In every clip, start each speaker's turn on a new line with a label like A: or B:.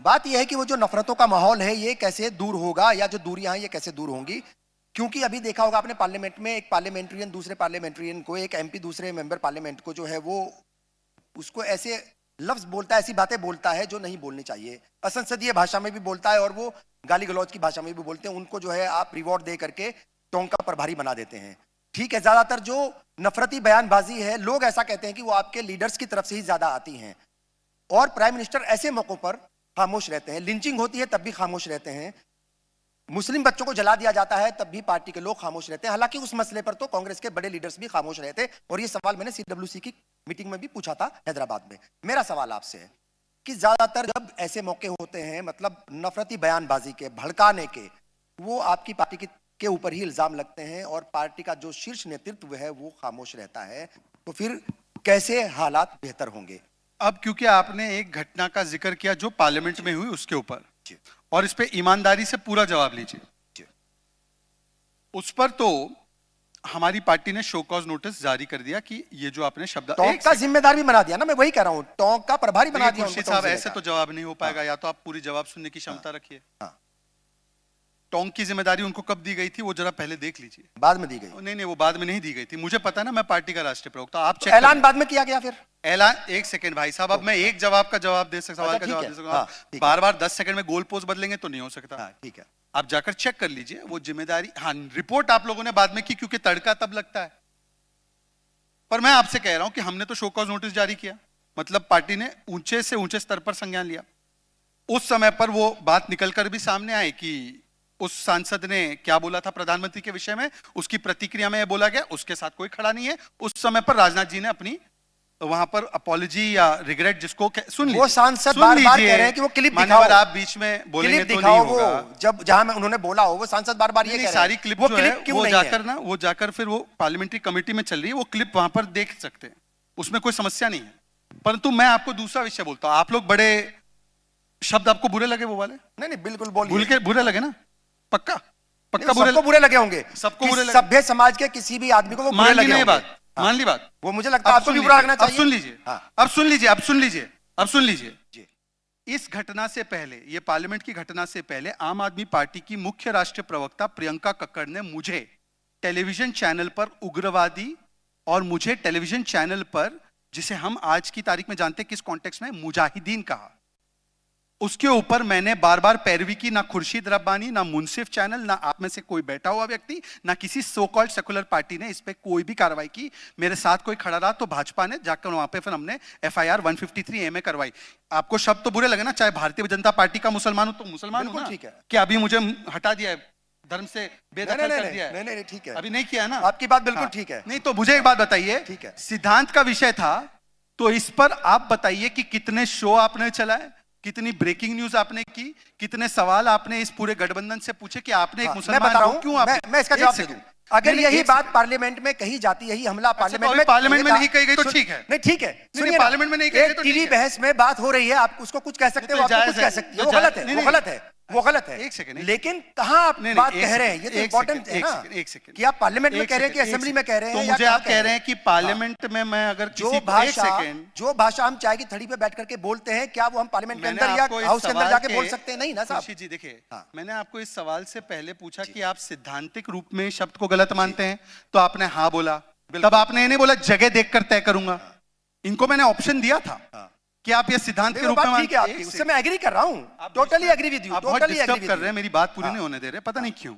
A: बात यह है कि वो जो नफरतों का माहौल है ये कैसे दूर होगा, या जो दूरियां हैं ये कैसे दूर होंगी। क्योंकि अभी देखा होगा आपने पार्लियामेंट में एक पार्लियामेंट्रियन दूसरे पार्लियामेंट्रियन को, एक एमपी दूसरे मेंबर पार्लियामेंट को जो है वो उसको ऐसे लफ्ज बोलता है, ऐसी बातें बोलता है जो नहीं बोलनी चाहिए। असंसदीय भाषा में भी बोलता है और वो गाली गलौज की भाषा में भी बोलते हैं। उनको जो है आप रिवॉर्ड दे करके टोंक का प्रभारी बना देते हैं। ठीक है, ज्यादातर जो नफरती बयानबाजी है लोग ऐसा कहते हैं कि वो आपके लीडर्स की तरफ से ही ज्यादा आती हैं, और प्राइम मिनिस्टर ऐसे मौकों पर खामोश रहते हैं। लिंचिंग होती है तब भी खामोश रहते हैं, मुस्लिम बच्चों को जला दिया जाता है तब भी पार्टी के लोग खामोश रहते हैं। हालांकि उस मसले पर तो कांग्रेस के बड़े लीडर्स भी खामोश रहते, और ये सवाल मैंने सीडब्ल्यूसी की मीटिंग में भी पूछा था हैदराबाद में। मेरा सवाल आपसे है कि ज्यादातर जब ऐसे मौके होते हैं, मतलब नफरती बयानबाजी के, भड़काने के, वो आपकी पार्टी के ऊपर ही इल्जाम लगते हैं और पार्टी का जो शीर्ष नेतृत्व है वो खामोश रहता है, तो फिर कैसे हालात बेहतर होंगे?
B: अब क्योंकि आपने एक घटना का जिक्र किया जो पार्लियामेंट में हुई उसके ऊपर, और इस पे ईमानदारी से पूरा जवाब लीजिए। उस पर तो हमारी पार्टी ने शो कॉज नोटिस जारी कर दिया कि ये जो आपने शब्द
A: टोंक का जिम्मेदार भी बना दिया ना, मैं वही कह रहा हूं, टोंक का प्रभारी बना दिया।
B: खुर्शीद साहब ऐसे तो जवाब नहीं हो पाएगा, या तो आप पूरी जवाब सुनने की क्षमता रखिए। टोंक की जिम्मेदारी उनको कब दी गई थी वो जरा पहले देख लीजिए।
A: बाद में दी गई?
B: नहीं, वो बाद में नहीं दी गई थी, मुझे पता ना, मैं पार्टी का राष्ट्रीय प्रवक्ता। आप
A: तो ऐलान बाद में किया गया फिर?
B: ऐलान, एक सेकंड भाई साहब, अब मैं एक जवाब का जवाब दे सकता, सवाल का जवाब दे सकता, बार बार 10 सेकंड में गोल पोस्ट बदलेंगे तो नहीं हो सकता।
A: ठीक है,
B: आप जाकर चेक कर लीजिए वो जिम्मेदारी। हाँ, रिपोर्ट आप लोगों ने बाद में की क्योंकि तड़का तब लगता है, पर मैं आपसे कह रहा हूं कि हमने तो शो कॉज नोटिस जारी किया, मतलब पार्टी ने ऊंचे से ऊंचे स्तर पर संज्ञान लिया। उस समय पर वो बात निकलकर भी सामने आई कि उस सांसद ने क्या बोला था प्रधानमंत्री के विषय में, उसकी प्रतिक्रिया में बोला गया, उसके साथ कोई खड़ा नहीं है। उस समय पर राजनाथ जी ने अपनी वहां पर अपॉलॉजी या रिग्रेट, जिसको सुन लीजिए,
A: वो सांसद बार-बार कह रहे हैं कि वो क्लिप दिखाओ,
B: आप बीच में बोलेंगे तो नहीं होगा।
A: जब जहां में उन्होंने बोला हो वो सांसद बार-बार ये कह रहे हैं,
B: सारी क्लिप जो है वो जाकर फिर वो पार्लियामेंट्री कमेटी में चल रही है, वो क्लिप वहां पर देख सकते हैं, उसमें कोई समस्या नहीं है। परंतु मैं आपको दूसरा विषय बोलता हूं, आप लोग बड़े शब्द आपको बुरे लगे वो वाले?
A: नहीं, बिल्कुल बोलिए।
B: बुरे लगे ना? पक्का
A: सबको बुरे लगे होंगे,
B: सबको बुरे लगे।
A: सभ्य समाज के किसी भी आदमी को वो बुरे लगे होंगे।
B: मान ली बात,
A: वो मुझे लगता है आपको भी बुरा लगना चाहिए।
B: अब सुन लीजिए। इस घटना से पहले, ये पार्लियामेंट की घटना से पहले, आम आदमी पार्टी की मुख्य राष्ट्रीय प्रवक्ता प्रियंका कक्कड़ ने मुझे टेलीविजन चैनल पर उग्रवादी, और मुझे टेलीविजन चैनल पर, जिसे हम आज की तारीख में जानते हैं किस कॉन्टेक्स्ट में, मुजाहिदीन कहा। उसके ऊपर मैंने बार बार पैरवी की, ना खुर्शीद रब्बानी, ना मुंसिफ चैनल, ना आप में से कोई बैठा हुआ व्यक्ति, ना किसी सो कॉल्ड सेकुलर पार्टी ने इस पे कोई भी कार्रवाई की। मेरे साथ कोई खड़ा रहा तो भाजपा ने जाकर वहां पे फिर हमने FIR 153 A में करवाई। आपको शब्द तो बुरे लगे ना, चाहे भारतीय जनता पार्टी का मुसलमान हो तो मुसलमान हो ना,
A: ठीक है।
B: क्या अभी मुझे हटा दिया है, धर्म से बेदखल कर दिया है?
A: नहीं, ठीक है,
B: अभी नहीं किया ना,
A: आपकी बात बिल्कुल ठीक है।
B: नहीं तो मुझे एक बात बताइए,
A: ठीक है,
B: सिद्धांत का विषय था, तो इस पर आप बताइए कि कितने शो आपने चलाए, कितनी ब्रेकिंग न्यूज आपने की, कितने सवाल आपने इस पूरे गठबंधन से पूछे कि आपने एक मुसलमान हो क्यों आप?
A: मैं इसका जवाब दे दूं। अगर यही बात पार्लियामेंट में कही जाती, यही हमला पार्लियामेंट
B: में नहीं कही गई तो ठीक है।
A: नहीं, ठीक है, सुनिए,
B: पार्लियामेंट में नहीं कही गई तो
A: टीवी बहस में बात हो रही है, आप उसको कुछ कह सकते हो, आप कुछ कह सकते हो, वो गलत है, वो गलत है।
B: एक सेकंड,
A: लेकिन कहां आप बात कह रहे हैं, ये तो इंपॉर्टेंट है ना।
B: एक सेकंड,
A: कि आप पार्लियामेंट में कह रहे हैं कि असेंबली में कह रहे हैं,
B: तो मुझे आप कह रहे हैं कि पार्लियामेंट में मैं अगर
A: जो भाषा हम चाय की थड़ी पे बैठ करके बोलते हैं, क्या वो हम पार्लियामेंट के अंदर या हाउस के अंदर जाके बोल सकते हैं? नहीं ना साहब
B: जी। देखिए, मैंने आपको इस सवाल से पहले पूछा कि आप सिद्धांतिक रूप में शब्द को गलत मानते हैं, तो आपने हाँ बोला। तब आपने ये नहीं बोला जगह देखकर तय करूंगा। इनको मैंने ऑप्शन दिया था कि आप ये सिद्धांत के रूप में मानते हैं।
A: उससे मैं एग्री कर रहा हूं, totally agree with you, totally agree
B: कर रहे हैं, मेरी बात पूरी नहीं होने दे रहे, पता नहीं क्यों।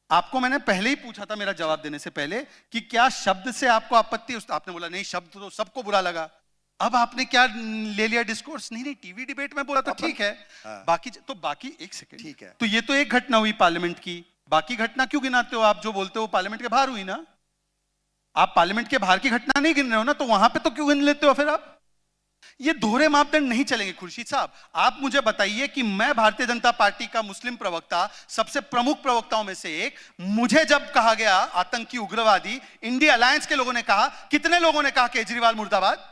B: आपको मैंने पहले ही पूछा था मेरा जवाब देने से पहले कि क्या शब्द से आपको आपत्ति, आपने बोला नहीं, शब्द तो सबको बुरा लगा। अब आपने क्या ले लिया डिस्कोर्स? नहीं, टीवी डिबेट में बोला तो ठीक है, बाकी एक सेकंड, ठीक है, तो ये तो एक घटना हुई पार्लियामेंट की, बाकी घटना क्यों गिनाते हो आप? जो बोलते हो पार्लियामेंट के बाहर हुई ना, आप पार्लियामेंट के बाहर की घटना नहीं गिन रहे हो ना, तो वहां पे तो क्यों गिन लेते हो फिर आप? ये दोहरे मापदंड नहीं चलेंगे। खुर्शीद साहब, आप मुझे बताइए कि मैं भारतीय जनता पार्टी का मुस्लिम प्रवक्ता, सबसे प्रमुख प्रवक्ताओं में से एक, मुझे जब कहा गया आतंकी, उग्रवादी, इंडिया अलायंस के लोगों ने कहा, कितने लोगों ने कहा केजरीवाल मुर्दाबाद,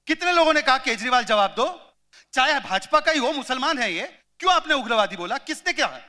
B: कितने लोगों ने कहा केजरीवाल जवाब दो, चाहे भाजपा का ही हो, मुसलमान है ये, क्यों आपने उग्रवादी बोला? किसने क्या है?